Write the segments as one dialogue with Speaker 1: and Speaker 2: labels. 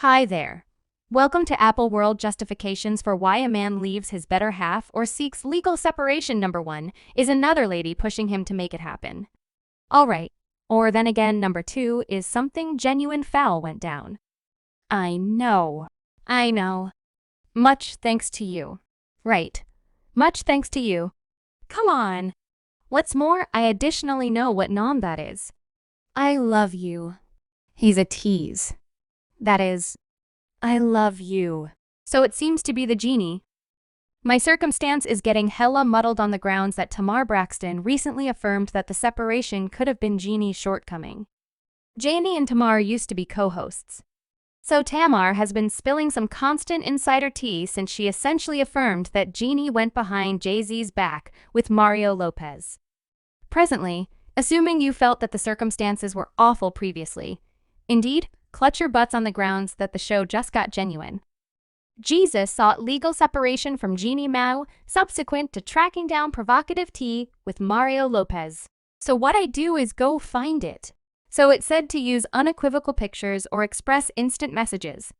Speaker 1: Hi there. Welcome to Apple World Justifications for Why a Man Leaves His Better Half or Seeks Legal Separation. Number 1 is another lady pushing him to make it happen. Alright. Or then again, number 2 is something genuine foul went down. I know. Much thanks to you. Right. Much thanks to you. Come on. What's more, I additionally know what nom that is. I love you. He's a tease. That is, I love you. So it seems to be the Jeannie. My circumstance is getting hella muddled on the grounds that Tamar Braxton recently affirmed that the separation could have been Jeannie's shortcoming. Jeannie and Tamar used to be co-hosts. So Tamar has been spilling some constant insider tea since she essentially affirmed that Jeannie went behind Jay-Z's back with Mario Lopez. Presently, assuming you felt that the circumstances were awful previously, indeed, clutch your butts on the grounds that the show just got genuine. Jeezy sought legal separation from Jeannie Mai subsequent to tracking down provocative tea with Mario Lopez. So what I do is go find it. So it said to use unequivocal pictures or express instant messages.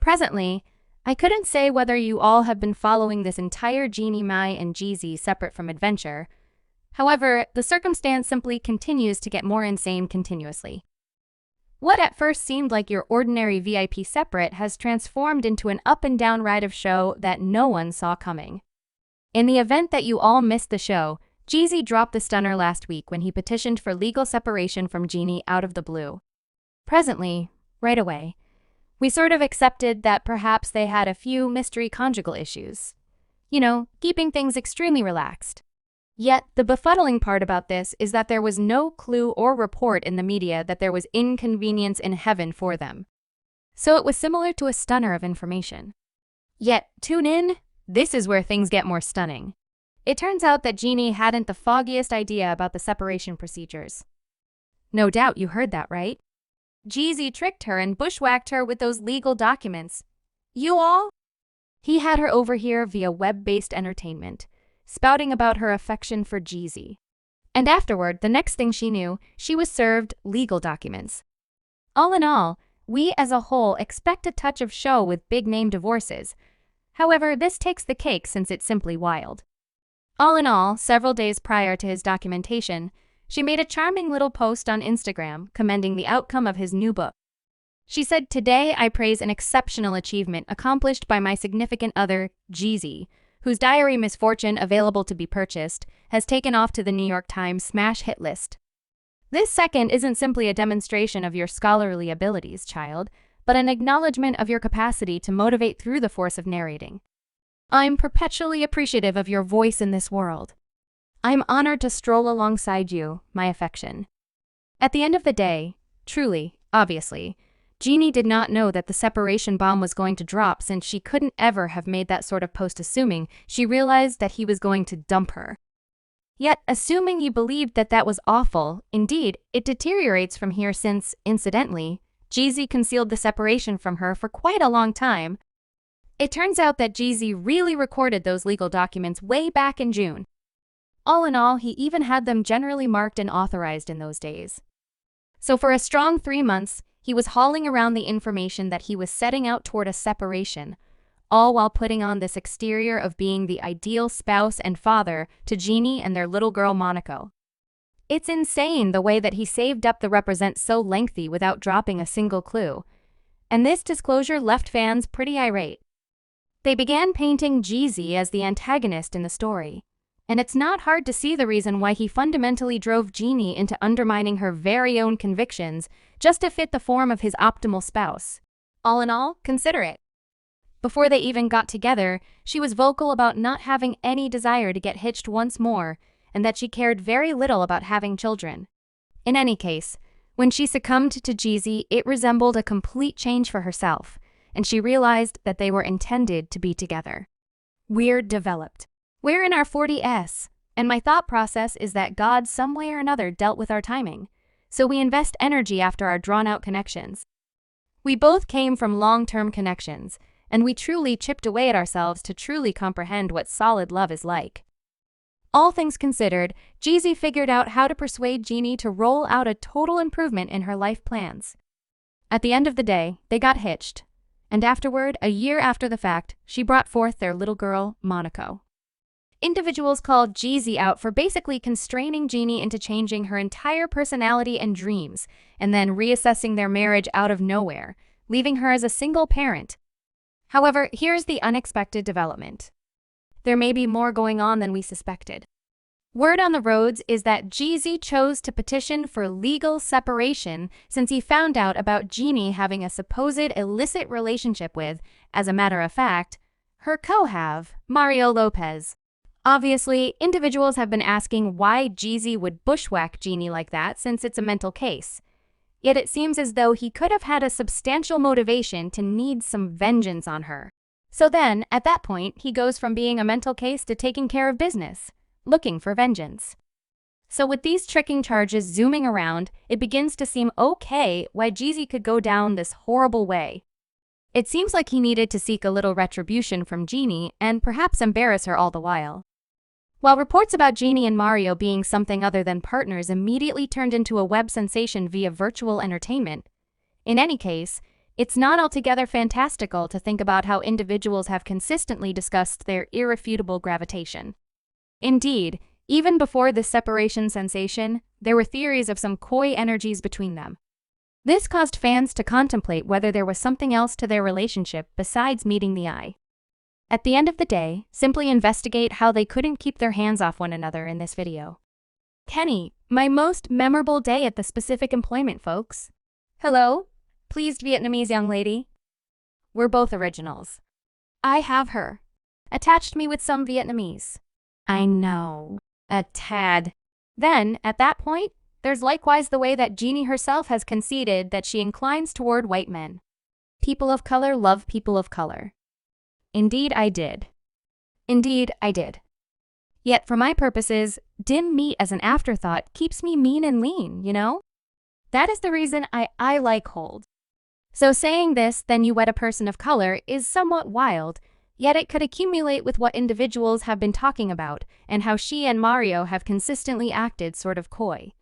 Speaker 1: Presently, I couldn't say whether you all have been following this entire Jeannie Mai and Jeezy separate from adventure. However, the circumstance simply continues to get more insane continuously. What at first seemed like your ordinary VIP separate has transformed into an up-and-down ride of show that no one saw coming. In the event that you all missed the show, Jeezy dropped the stunner last week when he petitioned for legal separation from Jeannie out of the blue. Presently, right away, we sort of accepted that perhaps they had a few mystery conjugal issues. You know, keeping things extremely relaxed. Yet, the befuddling part about this is that there was no clue or report in the media that there was inconvenience in heaven for them. So it was similar to a stunner of information. Yet, tune in, this is where things get more stunning. It turns out that Jeannie hadn't the foggiest idea about the separation procedures. No doubt you heard that, right? Jeezy tricked her and bushwhacked her with those legal documents. You all? He had her over here via web-based entertainment, spouting about her affection for Jeezy. And afterward, the next thing she knew, she was served legal documents. All in all, we as a whole expect a touch of show with big-name divorces. However, this takes the cake since it's simply wild. All in all, several days prior to his documentation, she made a charming little post on Instagram commending the outcome of his new book. She said, "Today I praise an exceptional achievement accomplished by my significant other, Jeezy, whose diary Misfortune, available to be purchased, has taken off to the New York Times smash hit list. This second isn't simply a demonstration of your scholarly abilities, child, but an acknowledgement of your capacity to motivate through the force of narrating. I'm perpetually appreciative of your voice in this world. I'm honored to stroll alongside you, my affection." At the end of the day, truly, obviously, Jeannie did not know that the separation bomb was going to drop since she couldn't ever have made that sort of post assuming she realized that he was going to dump her. Yet, assuming you believed that that was awful, indeed, it deteriorates from here since, incidentally, Jeezy concealed the separation from her for quite a long time. It turns out that Jeezy really recorded those legal documents way back in June. All in all, he even had them generally marked and authorized in those days. So for a strong 3 months, he was hauling around the information that he was setting out toward a separation, all while putting on this exterior of being the ideal spouse and father to Jeannie and their little girl Monaco. It's insane the way that he saved up the represent so lengthy without dropping a single clue. And this disclosure left fans pretty irate. They began painting Jeezy as the antagonist in the story. And it's not hard to see the reason why he fundamentally drove Jeannie into undermining her very own convictions just to fit the form of his optimal spouse. All in all, consider it. Before they even got together, she was vocal about not having any desire to get hitched once more, and that she cared very little about having children. In any case, when she succumbed to Jeezy, it resembled a complete change for herself, and she realized that they were intended to be together. We're developed. We're in our 40s, and my thought process is that God some way or another dealt with our timing, so we invest energy after our drawn-out connections. We both came from long-term connections, and we truly chipped away at ourselves to truly comprehend what solid love is like. All things considered, Jeezy figured out how to persuade Jeannie to roll out a total improvement in her life plans. At the end of the day, they got hitched, and afterward, a year after the fact, she brought forth their little girl, Monaco. Individuals called Jeezy out for basically constraining Jeannie into changing her entire personality and dreams, and then reassessing their marriage out of nowhere, leaving her as a single parent. However, here's the unexpected development. There may be more going on than we suspected. Word on the roads is that Jeezy chose to petition for legal separation since he found out about Jeannie having a supposed illicit relationship with, as a matter of fact, her co-have, Mario Lopez. Obviously, individuals have been asking why Jeezy would bushwhack Jeannie like that since it's a mental case. Yet it seems as though he could have had a substantial motivation to need some vengeance on her. So then, at that point, he goes from being a mental case to taking care of business, looking for vengeance. So with these tricking charges zooming around, it begins to seem okay why Jeezy could go down this horrible way. It seems like he needed to seek a little retribution from Jeannie and perhaps embarrass her all the while. While reports about Jeannie and Mario being something other than partners immediately turned into a web sensation via virtual entertainment, in any case, it's not altogether fantastical to think about how individuals have consistently discussed their irrefutable gravitation. Indeed, even before this separation sensation, there were theories of some coy energies between them. This caused fans to contemplate whether there was something else to their relationship besides meeting the eye. At the end of the day, simply investigate how they couldn't keep their hands off one another in this video. Kenny, my most memorable day at the specific employment, folks. Hello? Pleased Vietnamese young lady. We're both originals. I have her. Attached me with some Vietnamese. I know. A tad. Then, at that point, there's likewise the way that Jeannie herself has conceded that she inclines toward white men. People of color love people of color. Indeed, I did. Indeed, I did. Yet, for my purposes, dim meat as an afterthought keeps me mean and lean, you know? That is the reason I like hold. So saying this, then you wed a person of color, is somewhat wild, yet it could accumulate with what individuals have been talking about and how she and Mario have consistently acted sort of coy.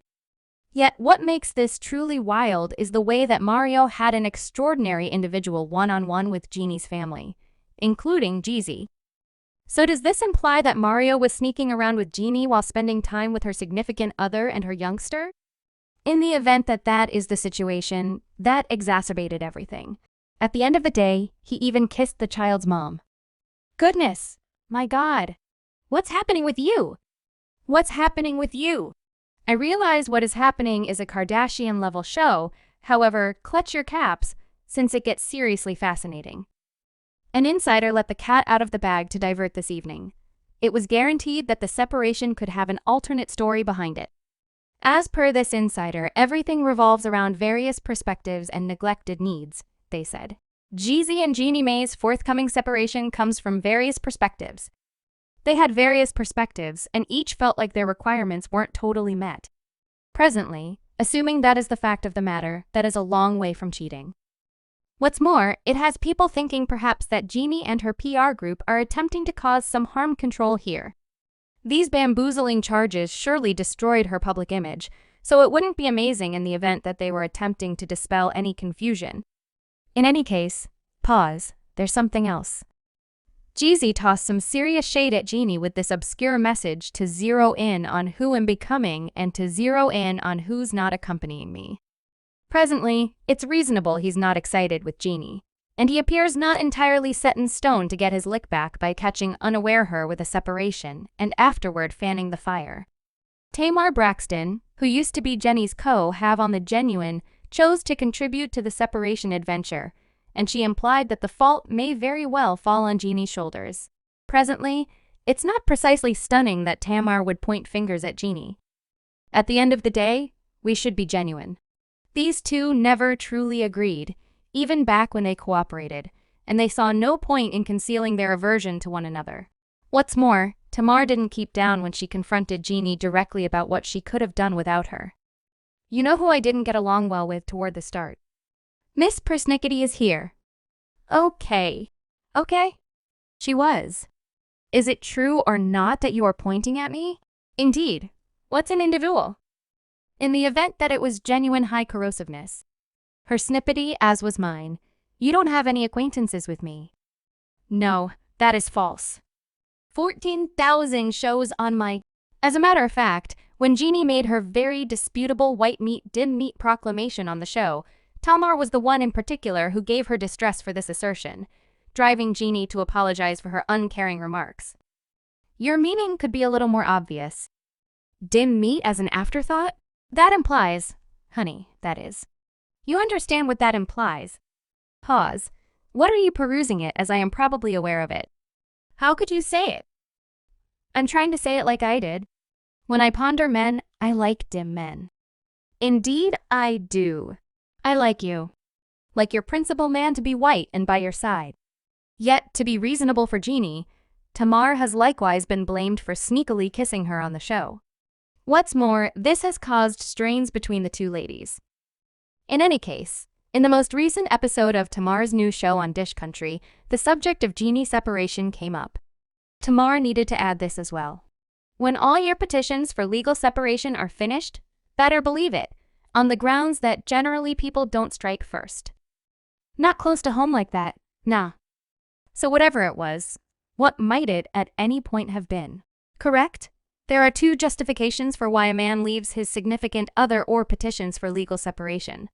Speaker 1: Yet what makes this truly wild is the way that Mario had an extraordinary individual one-on-one with Jeannie's family, including Jeezy. So does this imply that Mario was sneaking around with Jeannie while spending time with her significant other and her youngster? In the event that that is the situation, that exacerbated everything. At the end of the day, he even kissed the child's mom. Goodness! My God! What's happening with you? What's happening with you? I realize what is happening is a Kardashian-level show, however, clutch your caps, since it gets seriously fascinating. An insider let the cat out of the bag to divert this evening. It was guaranteed that the separation could have an alternate story behind it. As per this insider, everything revolves around various perspectives and neglected needs, they said. Jeezy and Jeannie Mai's forthcoming separation comes from various perspectives. They had various perspectives, and each felt like their requirements weren't totally met. Presently, assuming that is the fact of the matter, that is a long way from cheating. What's more, it has people thinking perhaps that Jeannie and her PR group are attempting to cause some harm control here. These bamboozling charges surely destroyed her public image, so it wouldn't be amazing in the event that they were attempting to dispel any confusion. In any case, pause, there's something else. Jeezy tossed some serious shade at Jeannie with this obscure message to zero in on who I'm becoming and to zero in on who's not accompanying me. Presently, it's reasonable he's not excited with Jeannie, and he appears not entirely set in stone to get his lick back by catching unaware her with a separation and afterward fanning the fire. Tamar Braxton, who used to be Jennie's co-have on The Genuine, chose to contribute to the separation adventure, and she implied that the fault may very well fall on Jeannie's shoulders. Presently, it's not precisely stunning that Tamar would point fingers at Jeannie. At the end of the day, we should be genuine. These two never truly agreed, even back when they cooperated, and they saw no point in concealing their aversion to one another. What's more, Tamar didn't keep down when she confronted Jeannie directly about what she could have done without her. You know who I didn't get along well with toward the start? Miss Persnickety is here. Okay. She was. Is it true or not that you are pointing at me? Indeed. What's an individual? In the event that it was genuine high corrosiveness. Her snippety, as was mine. You don't have any acquaintances with me. No, that is false. 14,000 shows on my... As a matter of fact, when Jeannie made her very disputable white meat dim meat proclamation on the show, Tamar was the one in particular who gave her distress for this assertion, driving Jeannie to apologize for her uncaring remarks. Your meaning could be a little more obvious. Dim meat as an afterthought? That implies, honey, that is. You understand what that implies. Pause. What are you perusing it, as I am probably aware of it? How could you say it? I'm trying to say it like I did. When I ponder men, I like dim men. Indeed, I do. I like you. Like your principal man to be white and by your side. Yet, to be reasonable for Jeannie, Tamar has likewise been blamed for sneakily kissing her on the show. What's more, this has caused strains between the two ladies. In any case, in the most recent episode of Tamar's new show on Dish Country, the subject of Jeannie's separation came up. Tamar needed to add this as well. When all your petitions for legal separation are finished, better believe it, on the grounds that generally people don't strike first. Not close to home like that, nah. So whatever it was, what might it at any point have been? Correct? There are two justifications for why a man leaves his significant other or petitions for legal separation.